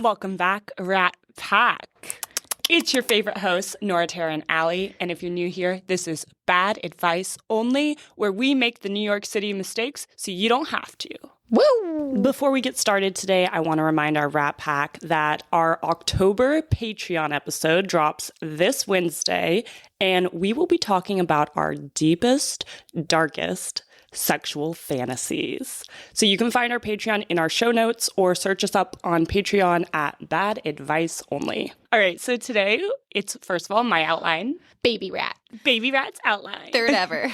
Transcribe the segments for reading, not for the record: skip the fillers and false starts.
Welcome back, Rat Pack. It's your favorite hosts, Nora, Tara, and Allie. And if you're new here, this is Bad Advice Only, where we make the New York City mistakes so you don't have to. Woo! Before we get started today, I want to remind our Rat Pack that our October Patreon episode drops this Wednesday, and we will be talking about our deepest, darkest sexual fantasies. So you can find our Patreon in our show notes or search us up on Patreon at Bad Advice Only. All right, so today it's, first of all, my outline. Baby rat. Baby Rat's outline. Third ever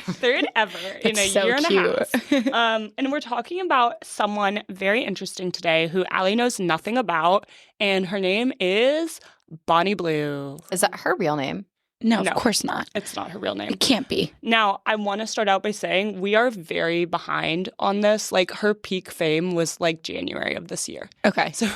in a so year and cute. a half. And we're talking about someone very interesting today who Allie knows nothing about, and her name is Bonnie Blue. Is that her real name? No, No. of course not. It's not her real name. It can't be. Now, I want to start out by saying we are very behind on this. Like, her peak fame was like January of this year. Okay. So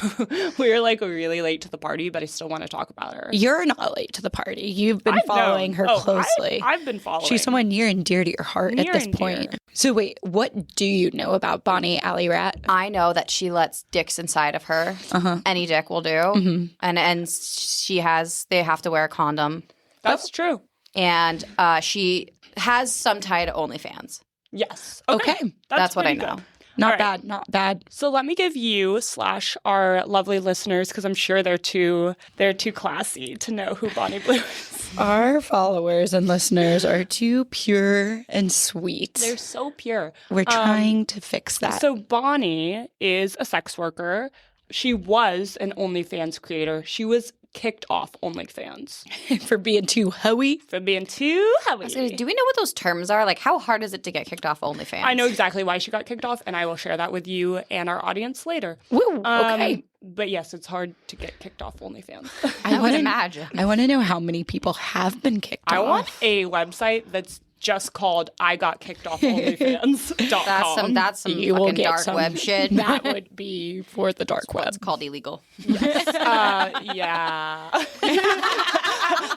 we're like really late to the party, but I still want to talk about her. You're not late to the party. You've been following her closely. I've been following. She's someone near and dear to your heart Near at this and point. dear. So wait, what do you know about Bonnie Alley Rat? I know that she lets dicks inside of her. Uh-huh. Any dick will do. Mhm. And they have to wear a condom. That's true. And she has some tie to OnlyFans. Yes. Okay. That's what I pretty know. good. Not All right. bad, not bad. So let me give you / our lovely listeners, because I'm sure they're too classy to know who Bonnie Blue is. Our followers and listeners are too pure and sweet. They're so pure. We're trying to fix that. So Bonnie is a sex worker. She was an OnlyFans creator. She was kicked off OnlyFans For being too hoey. for being too heavy. Do we know what those terms are? Like, how hard is it to get kicked off OnlyFans? I know exactly why she got kicked off, and I will share that with you and our audience later. Woo, okay. But yes, it's hard to get kicked off OnlyFans. I would wanna- imagine. I want to know how many people have been kicked I off. want a website that's just called I got kicked off OnlyFans.com. That's some You will fucking get dark some- web shit. That would be for the dark web. It's called illegal. Yeah.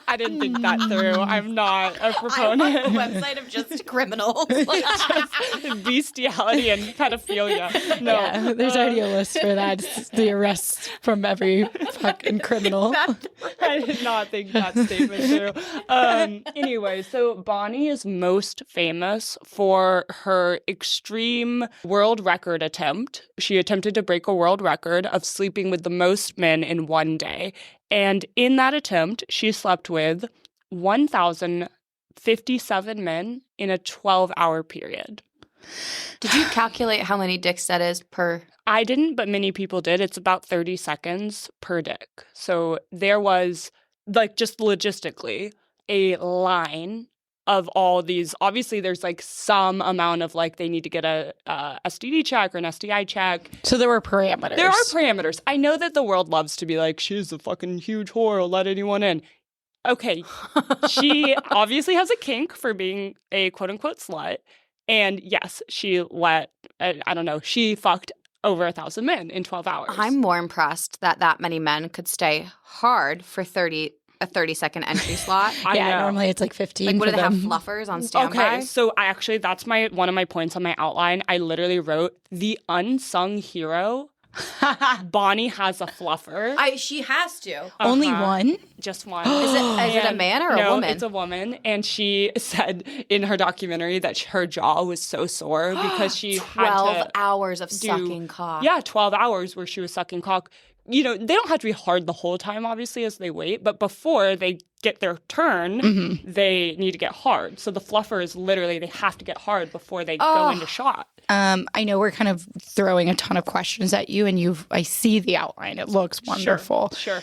I didn't think that through. I'm not a proponent. website of just criminals. Bestiality and pedophilia. No. Yeah, there's already a list for that. It's the arrests from every fucking criminal. I did not think that statement through. Anyway, so Bonnie is most famous for her extreme world record attempt. She attempted to break a world record of sleeping with the most men in one day. And in that attempt, she slept with 1,057 men in a 12-hour period. Did you calculate how many dicks that is per? I didn't, but many people did. It's about 30 seconds per dick. So there was, like, just logistically, a line of all these. Obviously, there's, like, some amount of, like, they need to get a STD check or an STI check. So there were parameters. There are parameters. I know that the world loves to be like, she's a fucking huge whore, let anyone in. Okay, she obviously has a kink for being a quote-unquote slut. And yes, she she fucked over 1,000 men in 12 hours. I'm more impressed that many men could stay hard for a 30-second entry slot. Yeah, normally it's like 15 Like, what for do they have them. fluffers on standby? Okay, so that's one of my points on my outline. I literally wrote the unsung hero. Bonnie has a fluffer. She has to. Only one? Just one. Is it a man or a no, woman? It's a woman. And she said in her documentary that her jaw was so sore because she had 12 to hours of sucking cock. Yeah, 12 hours where she was sucking cock. You know, they don't have to be hard the whole time, obviously, as they wait. But before they get their turn, they need to get hard. So the fluffer is literally, they have to get hard before they go into shot. I know we're kind of throwing a ton of questions at you, and I see the outline. It looks wonderful. Sure.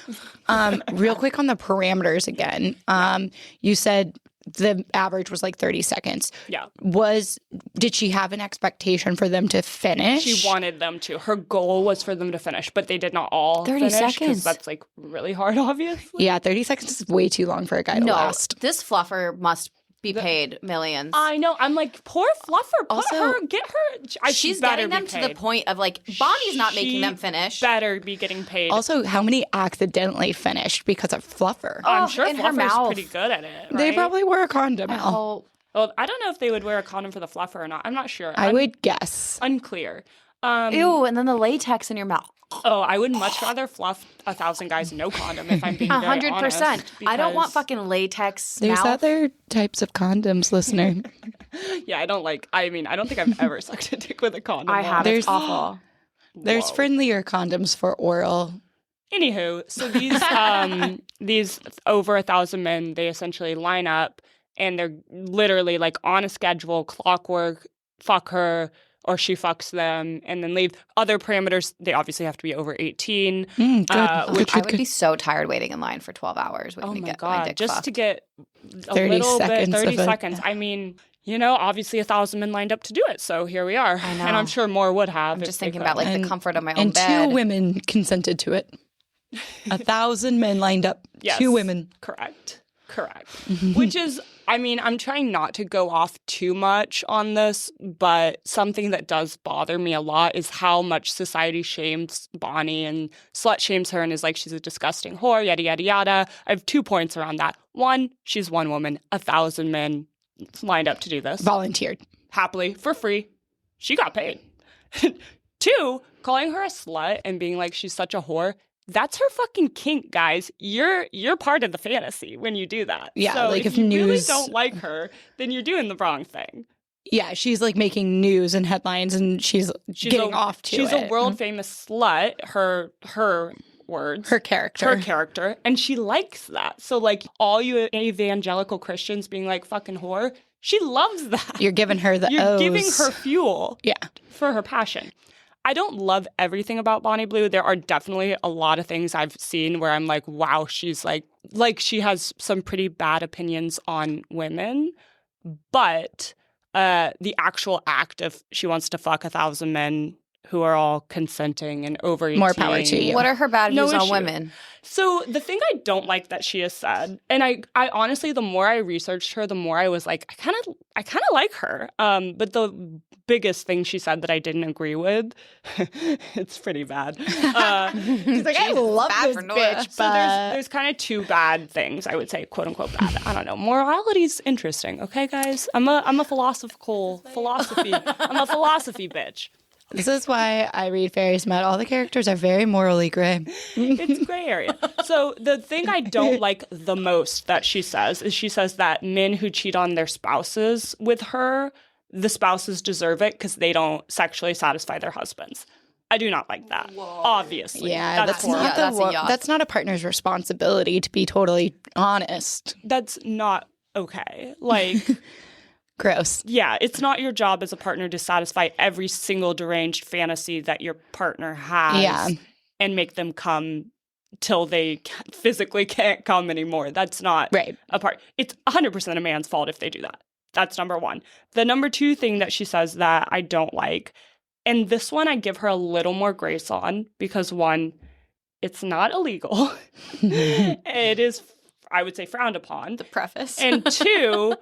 Real quick on the parameters again. You said the average was like 30 seconds. Yeah. Did she have an expectation for them to finish? She wanted them to. Her goal was for them to finish, but they did not all 30 finish, 'cause seconds. that's like really hard, obviously. Yeah, 30 seconds is way too long for a guy to No, last. this fluffer must be paid millions. I know. I'm like, poor fluffer. Also, Get her. She's better getting them be to the paid. point of like, Bonnie's not She making them finish. Better be getting paid. Also, how many accidentally finished because of fluffer? I'm sure in her fluffer's mouth. pretty good at it. They right? probably wore a condom. Al. Oh, Well, I don't know if they would wear a condom for the fluffer or not. I'm not sure. I would guess. Unclear. Ew, and then the latex in your mouth. Oh, I would much rather fluff 1,000 guys no condom if I'm being very 100%. honest. I don't want because- fucking latex There's mouth. other types of condoms, listener. Yeah, I don't think I've ever sucked a dick with a condom. I have. There's- It's awful. There's Whoa. friendlier condoms for oral. Anywho, so these over 1,000 men, they essentially line up and they're literally like on a schedule, clockwork, fuck her or she fucks them and then leave. Other parameters, they obviously have to be over 18. Good. I would good. be so tired waiting in line for 12 hours waiting Oh to my get God, my dick just fucked. to get a 30 little bit, seconds 30 of it. seconds. I mean, obviously 1,000 men lined up to do it. So here we are. I know. And I'm sure more would have. I'm if just they thinking could. about like And- the comfort of my own And bed. 2 women consented to it. 1,000 men lined up. Yes. 2 women. Correct. Which is, I'm trying not to go off too much on this, but something that does bother me a lot is how much society shames Bonnie and slut shames her and is like, she's a disgusting whore, yada, yada, yada. I have 2 points around that. 1, she's one woman, 1,000 men lined up to do this. Volunteered. Happily, for free. She got paid. 2, calling her a slut and being like, she's such a whore. That's her fucking kink, guys. You're part of the fantasy when you do that. Yeah, so like if if you really news- don't like her, then you're doing the wrong thing. Yeah, she's like making news and headlines and she's getting off to She's it. a world famous slut. Her words. Her character. Her character. And she likes that. So like all you evangelical Christians being like fucking whore, she loves that. You're giving her the You're O's. giving her fuel. Yeah. For her passion. I don't love everything about Bonnie Blue. There are definitely a lot of things I've seen where I'm like, wow, she's like she has some pretty bad opinions on women. But the actual act of she wants to fuck 1,000 men who are all consenting and over 18. More power to you. What are her bad No views on issue. women? So the thing I don't like that she has said, and I honestly, the more I researched her, the more I was like, I kind of like her. But the biggest thing she said that I didn't agree with, it's pretty bad. She's like, I love bad this for Nora. bitch, So but there's kind of 2 bad things I would say, quote unquote bad. I don't know. Morality's interesting, okay, guys. I'm a philosophy. I'm a philosophy bitch. this is why I read Fairy Smut. All the characters are very morally gray. It's gray area. So the thing I don't like the most that she says is she says that men who cheat on their spouses with her, the spouses deserve it because they don't sexually satisfy their husbands. I do not like that. Obviously. Yeah, that's horrible. not that's a yuck. that's not a partner's responsibility, to be totally honest. That's not okay. Like, Gross. yeah, it's not your job as a partner to satisfy every single deranged fantasy that your partner has Yeah. and make them come till they physically can't come anymore. That's not Right. a part. It's 100% a man's fault if they do that. That's number 1. The number 2 thing that she says that I don't like, and this one I give her a little more grace on because 1, it's not illegal. It is, I would say, frowned upon. The preface. And 2,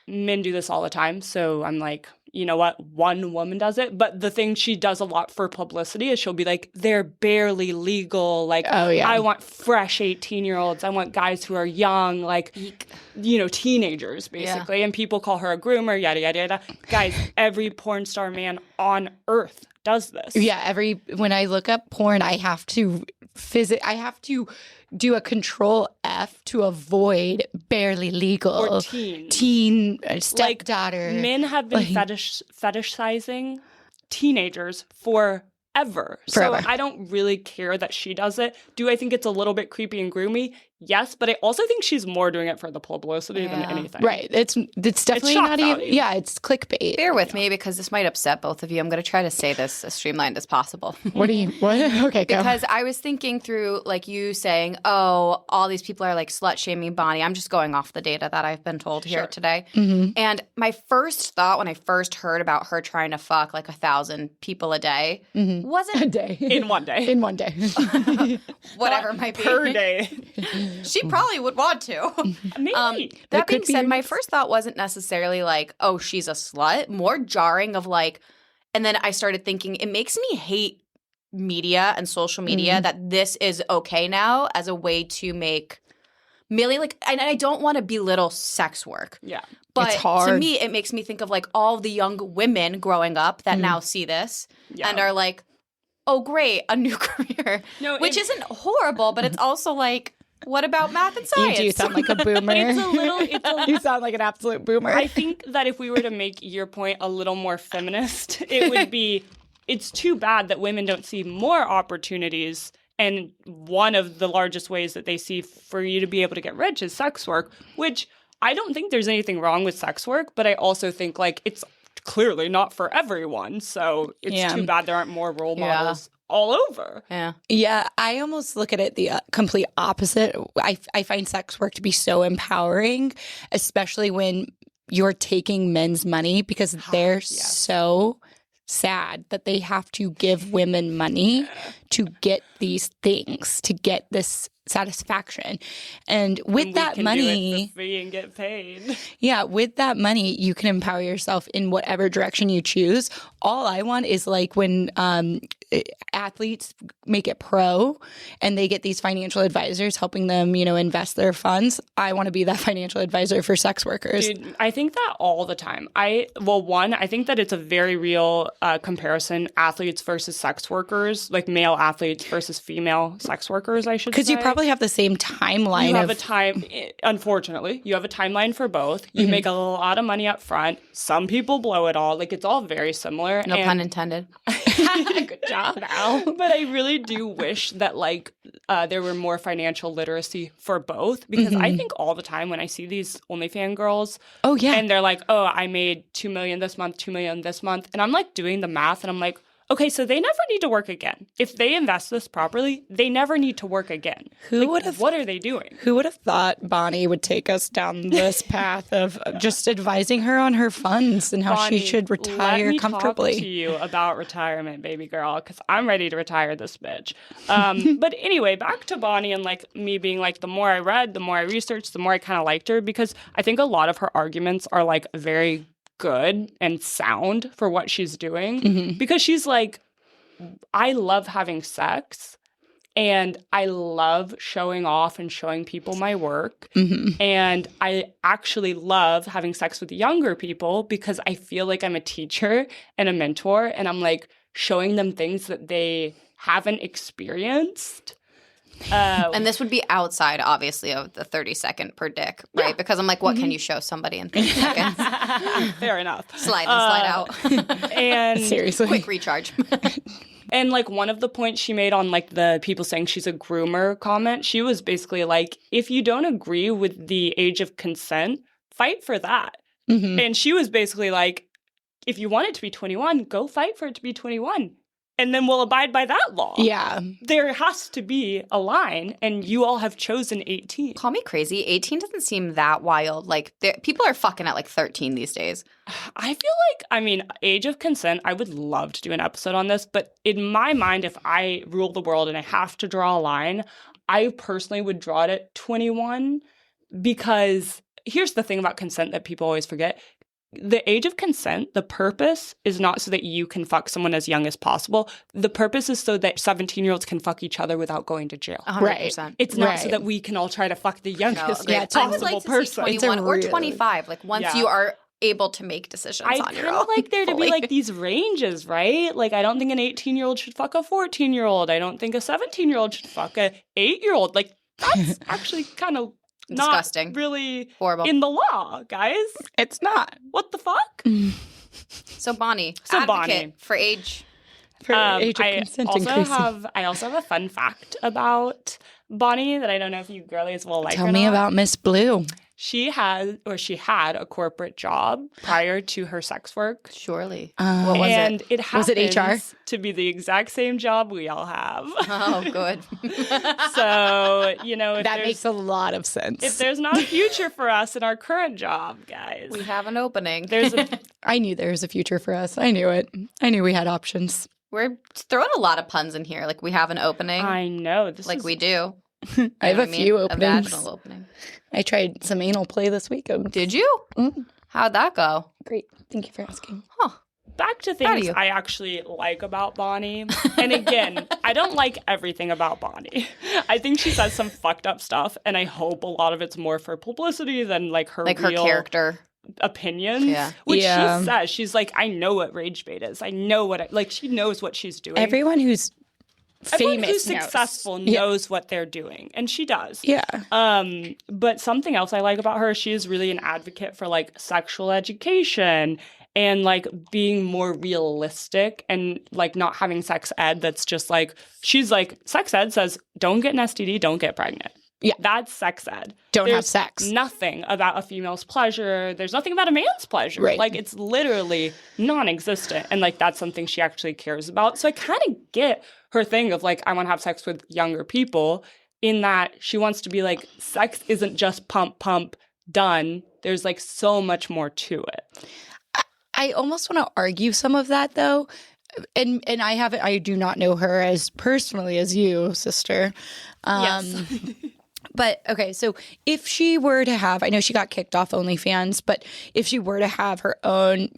men do this all the time. So I'm like, you know what? One woman does it. But the thing she does a lot for publicity is she'll be like, they're barely legal. Like, Oh, yeah. I want fresh 18-year-olds. I want guys who are young, like, teenagers, basically. And people call her a groomer, yada, yada, yada. Guys, every porn star man on earth does this. Yeah, when I look up porn, I have to do a control F to avoid barely legal Or teen. stepdaughter. Men have been fetishizing teenagers forever. So I don't really care that she does it. Do I think it's a little bit creepy and groomy? Yes, but I also think she's more doing it for the publicity than anything. Right. It's definitely shock not even. value. Yeah, it's clickbait. Bear with me because this might upset both of you. I'm going to try to say this as streamlined as possible. What? Okay, go. Because I was thinking through, like you saying, oh, all these people are like slut shaming Bonnie. I'm just going off the data that I've been told here today. Mm-hmm. And my first thought when I first heard about her trying to fuck like 1,000 people a day Mm-hmm. wasn't a day. In one day. In one day. whatever it Not might be. per day. She probably would want to. Maybe. That being could be said, your my next- first thought wasn't necessarily like, oh, she's a slut. More jarring of like, and then I started thinking it makes me hate media and social media that this is okay now as a way to make million, like, and I don't want to belittle sex work. Yeah. But It's hard. to me, it makes me think of like all the young women growing up that now see this and are like, oh, great, a new career. No, which isn't horrible, but it's also like, what about math and science? You do sound like a boomer. You sound like an absolute boomer. I think that if we were to make your point a little more feminist, it would be, it's too bad that women don't see more opportunities. And one of the largest ways that they see for you to be able to get rich is sex work, which I don't think there's anything wrong with sex work, but I also think like it's clearly not for everyone. So it's too bad there aren't more role models all over. Yeah, I almost look at it the complete opposite. I find sex work to be so empowering, especially when you're taking men's money because they're so sad that they have to give women money to get these things, to get this satisfaction. And with that money, do it for free and get paid. Yeah, with that money, you can empower yourself in whatever direction you choose. All I want is like when athletes make it pro and they get these financial advisors helping them, you know, invest their funds. I want to be that financial advisor for sex workers. Dude, I think that all the time. I think that it's a very real comparison, athletes versus sex workers, like male athletes versus female sex workers, I should say. Because you probably have the same timeline. You have unfortunately, you have a timeline for both. You make a lot of money up front. Some people blow it all. Like, it's all very similar. No pun intended. Good job, Al. But I really do wish that, like, there were more financial literacy for both. Because I think all the time when I see these OnlyFans girls, and they're like, oh, I made $2 million this month, $2 million this month. And I'm, like, doing the math, and I'm like, okay, so they never need to work again. If they invest this properly, they never need to work again. What are they doing? Who would have thought Bonnie would take us down this path of just advising her on her funds and how Bonnie, she should retire comfortably? Let me talk to you about retirement, baby girl, because I'm ready to retire this bitch. But anyway, back to Bonnie and like me being like, the more I read, the more I researched, the more I kind of liked her, because I think a lot of her arguments are like very good and sound for what she's doing, because she's like, I love having sex and I love showing off and showing people my work, and I actually love having sex with younger people because I feel like I'm a teacher and a mentor, and I'm like showing them things that they haven't experienced. And this would be outside, obviously, of the 30-second per dick, right? Yeah. Because I'm like, what can you show somebody in 30 seconds? Fair enough. Slide in, slide out. And seriously, quick recharge. And like one of the points she made on like the people saying she's a groomer comment, she was basically like, if you don't agree with the age of consent, fight for that. And she was basically like, if you want it to be 21, go fight for it to be 21. And then we'll abide by that law. Yeah. There has to be a line, and you all have chosen 18. Call me crazy. 18 doesn't seem that wild. Like, people are fucking at like 13 these days. I feel like, I mean, age of consent, I would love to do an episode on this, but in my mind, if I rule the world and I have to draw a line, I personally would draw it at 21, because here's the thing about consent that people always forget. The age of consent, the purpose is not so that you can fuck someone as young as possible. The purpose is so that 17-year-olds can fuck each other without going to jail. 100%. Right. It's not so that we can all try to fuck the youngest possible person. I would like to see 21 or 25, like once you are able to make decisions on your own. I kind of like there to be like these ranges, right? Like, I don't think an 18-year-old should fuck a 14-year-old. I don't think a 17-year-old should fuck a 8-year-old. Like, that's actually kind of disgusting. Not really horrible in the law, guys. It's not. What the fuck? So Bonnie, advocate for age. For age of consent increasing. I also have a fun fact about Bonnie that I don't know if you girlies will like. Tell me about Miss Blue. She had a corporate job prior to her sex work. Surely. What was and it? happens Was it HR? to be the exact same job we all have. Oh, good. So, you know, that makes a lot of sense. If there's not a future for us in our current job, guys. We have an opening. I knew there was a future for us. I knew it. I knew we had options. We're throwing a lot of puns in here. Like, we have an opening. I know. We do. I have a few openings. A vaginal opening. I tried some anal play this weekend. Did you? Mm. How'd that go? Great. Thank you for asking. Huh. back to things I actually like about Bonnie. And again, I don't like everything about Bonnie. I think she says some fucked up stuff, and I hope a lot of it's more for publicity than like her real character opinions. Yeah. Which she says. She's like, I know what rage bait is. I know what she knows what she's doing. Everyone who's successful knows what they're doing, and she does. Yeah. But something else I like about her, she is really an advocate for like sexual education and like being more realistic and like not having sex ed that's just like, she's like, sex ed says don't get an STD, don't get pregnant. Yeah. That's sex ed. Don't have sex. Nothing about a female's pleasure. There's nothing about a man's pleasure. Right. Like, it's literally non-existent. And, like, that's something she actually cares about. So I kind of get her thing of, like, I want to have sex with younger people, in that she wants to be like, sex isn't just pump, pump, done. There's, like, so much more to it. I almost want to argue some of that, though. And I do not know her as personally as you, sister. Yes. But, okay, so if she were to have, I know she got kicked off OnlyFans, but if she were to have her own,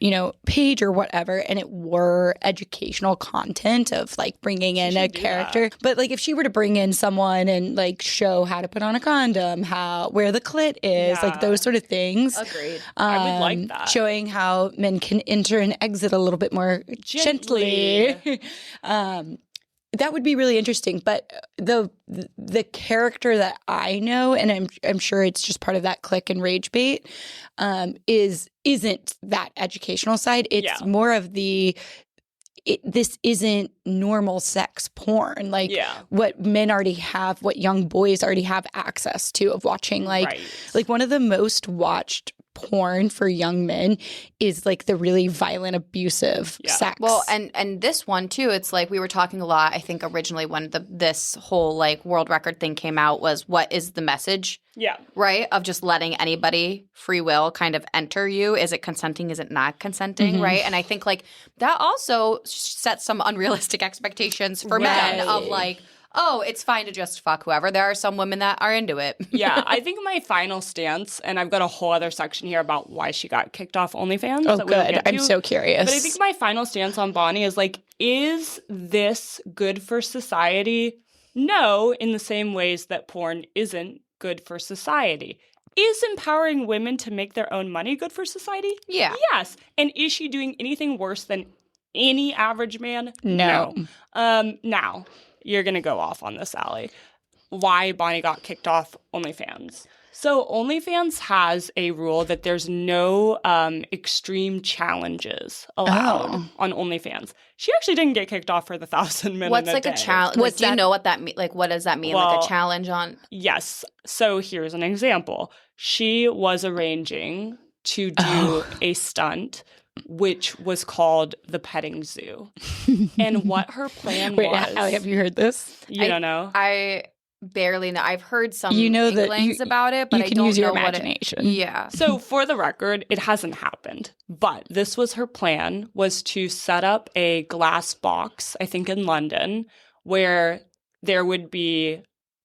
page or whatever, and it were educational content of, like, bringing in a character, but, like, if she were to bring in someone and, like, show how to put on a condom, where the clit is, like, those sort of things. Agreed. I would like that. Showing how men can enter and exit a little bit more gently. That would be really interesting, but the character that I know, and I'm sure it's just part of that click and rage bait, isn't that educational side. It's more of this isn't normal sex porn, like what men already have, what young boys already have access to, of watching like one of the most watched porn for young men is like the really violent, abusive sex. Well, and this one too, it's like we were talking a lot, I think originally when this whole like world record thing came out, was what is the message? Yeah. Right? Of just letting anybody free will kind of enter you. Is it consenting? Is it not consenting? Right? And I think like that also sets some unrealistic expectations for men of like, oh, it's fine to just fuck whoever. There are some women that are into it. Yeah, I think my final stance, and I've got a whole other section here about why she got kicked off OnlyFans. Oh, good. I'm so curious. But I think my final stance on Bonnie is like, is this good for society? No, in the same ways that porn isn't good for society. Is empowering women to make their own money good for society? Yeah. Yes. And is she doing anything worse than any average man? No. Now, you're going to go off on this, Allie. Why Bonnie got kicked off OnlyFans. So OnlyFans has a rule that there's no extreme challenges allowed on OnlyFans. She actually didn't get kicked off for the 1,000 minutes. What's like a challenge? Like, do you know what that means? Like, what does that mean? Well, like a challenge on? Yes. So here's an example. She was arranging to do a stunt, which was called the petting zoo. And what her plan was... Wait, Allie, have you heard this? You don't know? I barely know. I've heard some inklings about it, but you I can don't use your know imagination. Yeah. So for the record, it hasn't happened. But this was her plan, was to set up a glass box, I think in London, where there would be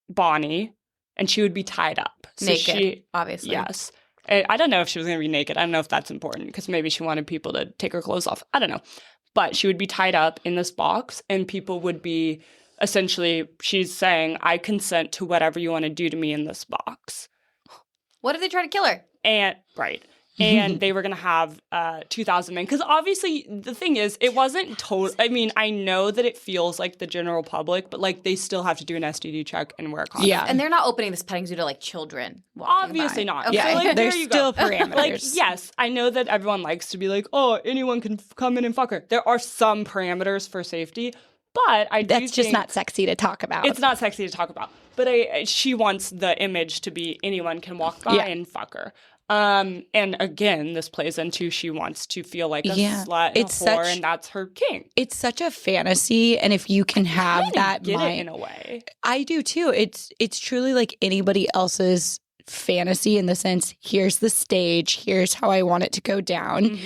Bonnie, and she would be tied up. So naked, obviously. Yes. I don't know if she was going to be naked. I don't know if that's important, because maybe she wanted people to take her clothes off. I don't know. But she would be tied up in this box, and people would be essentially, she's saying, I consent to whatever you want to do to me in this box. What if they try to kill her? And they were going to have 2,000 men. Because obviously, the thing is, it wasn't total. I mean, I know that it feels like the general public, but like they still have to do an STD check and wear a condom. Yeah. And they're not opening this petting zoo to like children. Obviously not. Okay. Yeah, like, there's still parameters. Like, yes, I know that everyone likes to be like, oh, anyone can come in and fuck her. There are some parameters for safety, but I do That's just not sexy to talk about. It's not sexy to talk about. But she wants the image to be anyone can walk by and fuck her. And again, this plays into she wants to feel like a slut and a whore, and that's her king. It's such a fantasy, and if you can have that get mind, it in a way. I do too. It's truly like anybody else's fantasy, in the sense, here's the stage, here's how I want it to go down.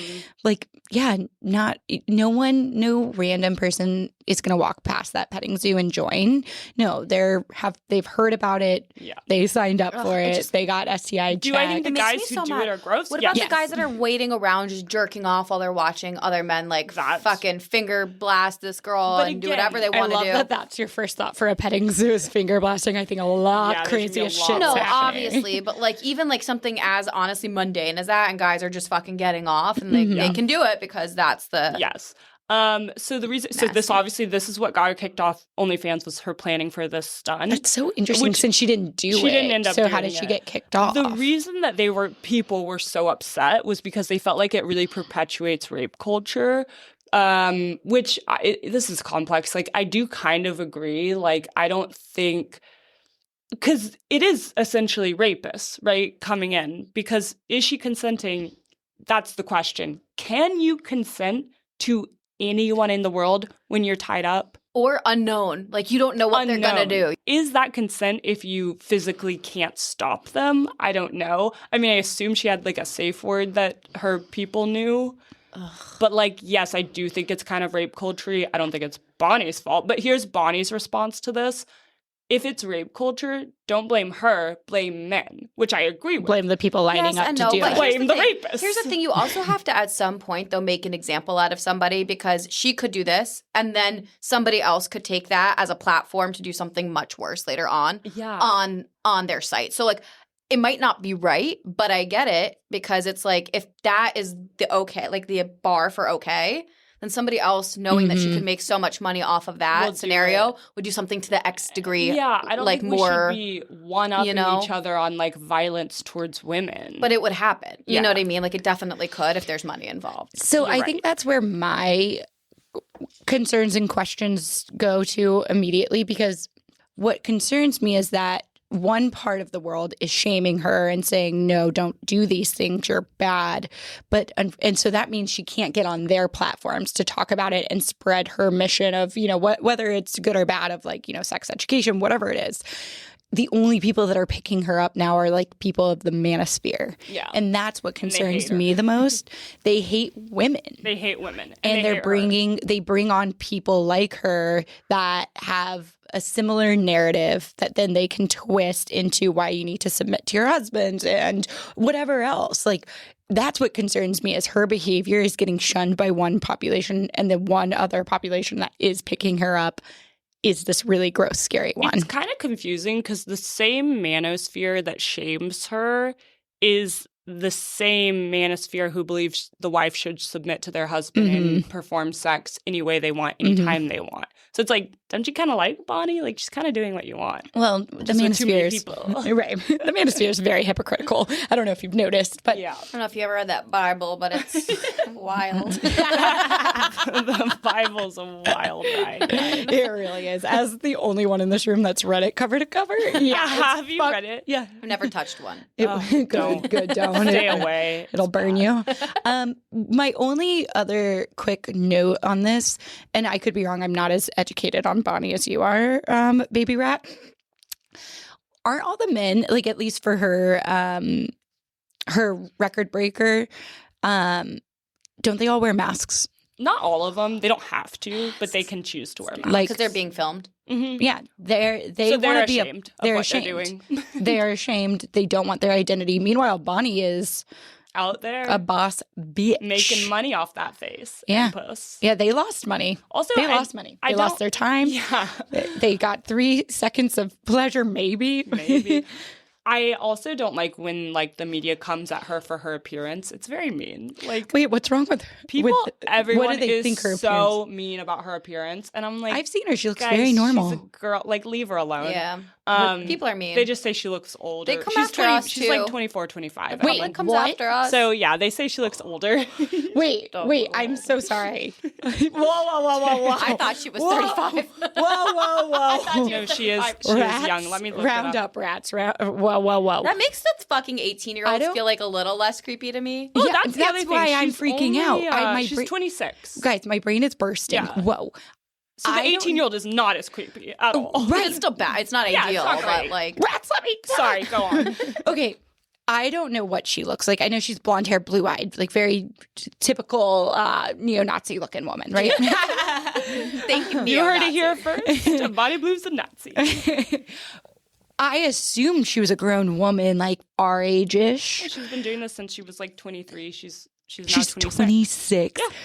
Like, yeah, no random person is going to walk past that petting zoo and join. No, they've heard about it. Yeah. They signed up for it. They got STI checked. Do I think the guys who do it are gross? What about the guys that are waiting around just jerking off while they're watching other men fucking finger blast this girl and do whatever they want to do? I love that's your first thought for a petting zoo is finger blasting. I think a lot craziest shit. No, obviously, but even something as honestly mundane as that, and guys are just fucking getting off, and they can do it because that's the So the reason, this is what got her kicked off OnlyFans was her planning for this stunt. That's so interesting since she didn't do it. She didn't end up doing it. So how did she get kicked off? The reason that people were so upset was because they felt like it really perpetuates rape culture. Which this is complex. Like, I do kind of agree. Like, I don't think, because it is essentially rapists, right, coming in. Because is she consenting? That's the question. Can you consent to anyone in the world when you're tied up? Or unknown. Like, you don't know what they're going to do. Is that consent if you physically can't stop them? I don't know. I mean, I assume she had, like, a safe word that her people knew. Ugh. But, like, yes, I do think it's kind of rape culture. I don't think it's Bonnie's fault. But here's Bonnie's response to this. If it's rape culture, don't blame her, blame men, which I agree with. Blame the people lining up to do it. Blame the rapists. Here's the thing. You also have to, at some point, though, make an example out of somebody, because she could do this, and then somebody else could take that as a platform to do something much worse later on on their site. So, like, it might not be right, but I get it, because it's like, if that is the bar for okay, then somebody else, knowing that she could make so much money off of that scenario, would do something to the X degree. Yeah, I don't think we should be one-upping each other on, like, violence towards women. But it would happen. You know what I mean? Like, it definitely could if there's money involved. So I think that's where my concerns and questions go to immediately, because what concerns me is that one part of the world is shaming her and saying, no, don't do these things, you're bad. And so that means she can't get on their platforms to talk about it and spread her mission of, whether it's good or bad, of, like, sex education, whatever it is. The only people that are picking her up now are, like, people of the manosphere. Yeah. And that's what concerns me the most. They hate women. They hate women. And they bring on people like her that have a similar narrative that then they can twist into why you need to submit to your husband and whatever else. Like, that's what concerns me, is her behavior is getting shunned by one population, and the one other population that is picking her up is this really gross, scary one. It's kind of confusing because the same manosphere that shames her is the same manosphere who believes the wife should submit to their husband and perform sex any way they want, anytime they want. So it's like, don't you kind of like Bonnie? Like, she's kind of doing what you want. Well, the manosphere is right. The manosphere is very hypocritical. I don't know if you've noticed, but I don't know if you ever read that Bible, but it's wild. The Bible's a wild ride. It really is. As the only one in this room that's read it cover to cover. Yeah, have you read it? Yeah, I've never touched one. Good, don't. Stay away. It'll burn you. My only other quick note on this, and I could be wrong, I'm not as educated on Bonnie as you are, Baby Rat. Aren't all the men, like, at least for her record breaker, don't they all wear masks? Not all of them. They don't have to, but they can choose to wear masks. Like, because they're being filmed. Mm-hmm. Yeah, they're ashamed. They're ashamed. They are ashamed. They don't want their identity. Meanwhile, Bonnie is out there, a boss bitch, making money off that face. Yeah, posts. Yeah. They lost money. Also, they lost money. They lost their time. Yeah, they got 3 seconds of pleasure. Maybe. I also don't like when, like, the media comes at her for her appearance. It's very mean. Like, wait, what's wrong with her? Everyone what do they is think her so mean about her appearance, and I'm like, I've seen her. She looks very normal. She's a girl. Like, leave her alone. Yeah. People are mean. They just say she looks older. They come after us She's like 24, 25. Wait, like, comes after us. So yeah, they say she looks older. Wait, I'm so sorry. Whoa. I thought she was 35. Whoa. No, she is young. Let me look round it up. up rats. Whoa. That makes the fucking 18-year-olds feel like a little less creepy to me. Well, yeah, that's why I'm freaking out. She's 26. Guys, my brain is bursting. Yeah. Whoa. So the 18-year-old is not as creepy at all. Right. It's still bad. It's not ideal, it's not but, like, rats, let me. Sorry, go on. Okay. I don't know what she looks like. I know she's blonde hair, blue eyed, like very typical neo-Nazi looking woman, right? Thank you. You heard it here first. Bonnie Blue's a Nazi. I assumed she was a grown woman, like our age-ish. Well, she's been doing this since she was like 23. She's now 26. Yeah.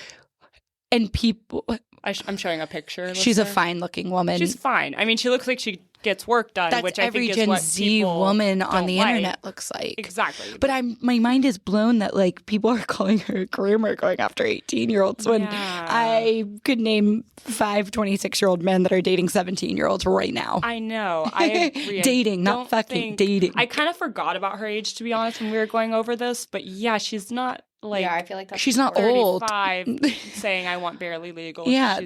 And people... I'm showing a picture. She's a fine-looking woman. She's fine. I mean, she looks like she gets work done, That's which I think is every what Gen Z woman on the internet looks like. Exactly. But my mind is blown that like people are calling her a groomer going after 18-year-olds when I could name 5 26-year-old men that are dating 17-year-olds right now. I know. I agree. Dating, not fucking dating. I kind of forgot about her age, to be honest, when we were going over this. But yeah, she's not like... Yeah, I feel like that's she's not old. 35 saying I want barely legal. Yeah,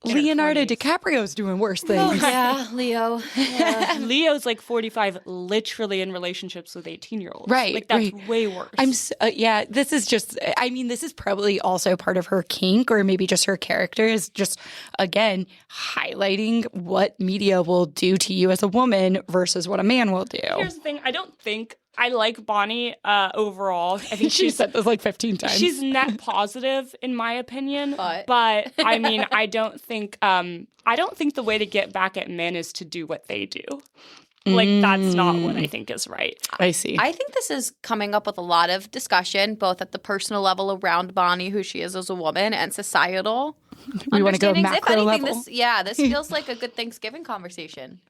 Leonardo DiCaprio's doing worse things. Oh, yeah, Leo. Yeah. Leo's like 45, literally in relationships with 18-year-olds. Right. Like, that's way worse. This is just, I mean, this is probably also part of her kink, or maybe just her character is just, again, highlighting what media will do to you as a woman versus what a man will do. Here's the thing. I like Bonnie overall. I think she said this like 15 times. She's net positive in my opinion. But I mean, I don't think the way to get back at men is to do what they do. Like, that's not what I think is right. I see. I think this is coming up with a lot of discussion, both at the personal level around Bonnie, who she is as a woman, and societal. We want to go macro level. This feels like a good Thanksgiving conversation.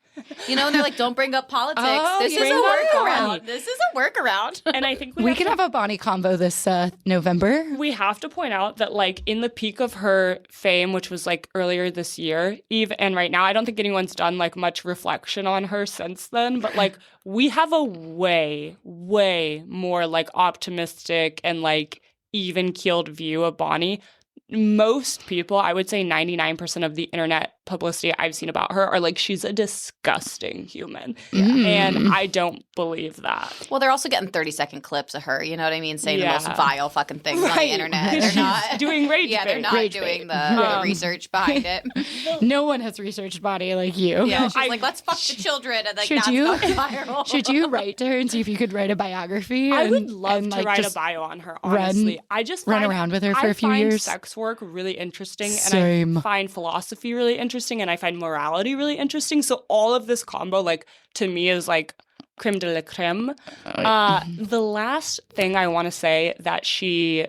You know, and they're like, don't bring up politics. This is a workaround. This is a workaround. And I think we can have a Bonnie combo this November. We have to point out that, like, in the peak of her fame, which was like earlier this year, and right now, I don't think anyone's done like much reflection on her since then. But like, we have a way, way more like optimistic and like even-keeled view of Bonnie. Most people, I would say 99% of the internet publicity I've seen about her are like, she's a disgusting human. Yeah. And I don't believe that. Well, they're also getting 30-second clips of her, you know what I mean? Saying the most vile fucking things on the internet. They're not doing rage bait. They're not doing the research behind it. No one has researched Bonnie like you. Yeah, she's like, let's fuck the children. And like, that's not viral. Should you write to her and see if you could write a biography? I would love to write a bio on her, honestly. I just run around with her for a few years. I find sex work really interesting. Same. And I find philosophy really interesting. And I find morality really interesting. So all of this combo, like, to me is like creme de la creme. The last thing I want to say that she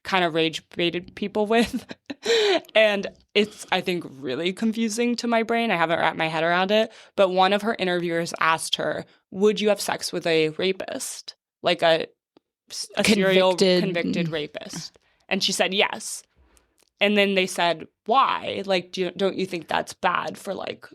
kind of rage baited people with, and it's, I think, really confusing to my brain. I haven't wrapped my head around it. But one of her interviewers asked her, would you have sex with a rapist? Like a serial convicted rapist? And she said yes. And then they said, why? Like, don't you think that's bad for, like,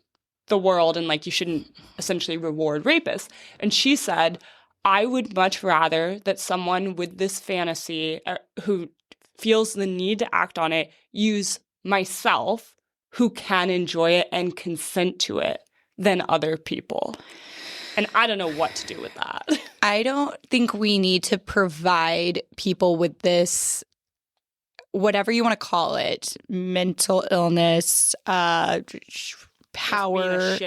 the world and, like, you shouldn't essentially reward rapists? And she said, I would much rather that someone with this fantasy who feels the need to act on it use myself, who can enjoy it and consent to it, than other people. And I don't know what to do with that. I don't think we need to provide people with this, whatever you want to call it, mental illness, power,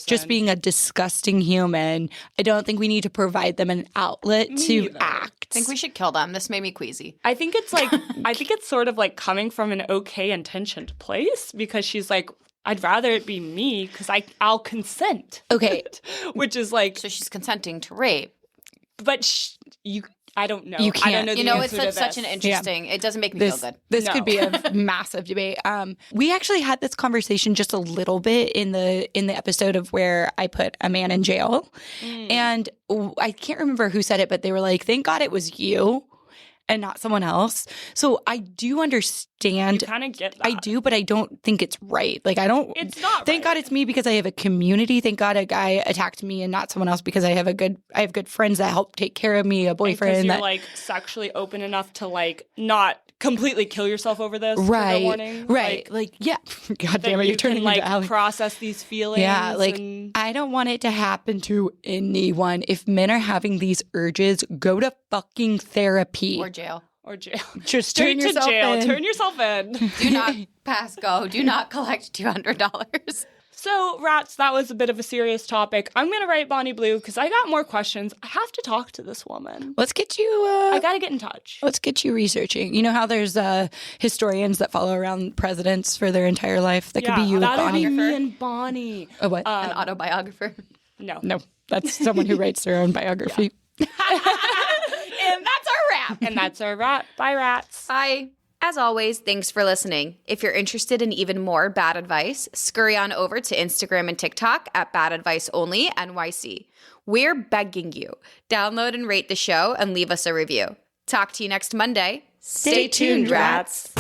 just being a disgusting human. I don't think we need to provide them an outlet to act. I think we should kill them. This made me queasy. I think it's like, I think it's sort of like coming from an okay intentioned place, because she's like, I'd rather it be me because I'll consent. Okay. Which is like. So she's consenting to rape. But I don't know. You can't. I don't know the answer it's such an interesting. It doesn't make me feel good. This could be a massive debate. We actually had this conversation just a little bit in the episode of where I put a man in jail, and I can't remember who said it, but they were like, "Thank God it was you and not someone else." So I do understand. You kind of get that. I do, but I don't think it's right. Like, I don't. It's not. Thank God it's me because I have a community. Thank God a guy attacked me and not someone else because I have good friends that help take care of me, a boyfriend. And you're like sexually open enough to like not completely kill yourself over this. Right. Warning. Right. Like yeah. God damn it, you're turning like into Allie. Process these feelings. Yeah. Like I don't want it to happen to anyone. If men are having these urges, go to fucking therapy or jail. Just turn yourself in. Turn yourself in. Do not pass go. Do not collect $200. So, Rats, that was a bit of a serious topic. I'm going to write Bonnie Blue because I got more questions. I have to talk to this woman. Let's get you... I got to get in touch. Let's get you researching. You know how there's historians that follow around presidents for their entire life? That could be you, Bonnie. That'd be me and Bonnie. Oh, what? An autobiographer? No. That's someone who writes their own biography. And that's our wrap. And that's our wrap. Bye, Rats. Bye. As always, thanks for listening. If you're interested in even more bad advice, scurry on over to Instagram and TikTok at BadAdviceOnlyNYC. We're begging you. Download and rate the show and leave us a review. Talk to you next Monday. Stay tuned, Rats.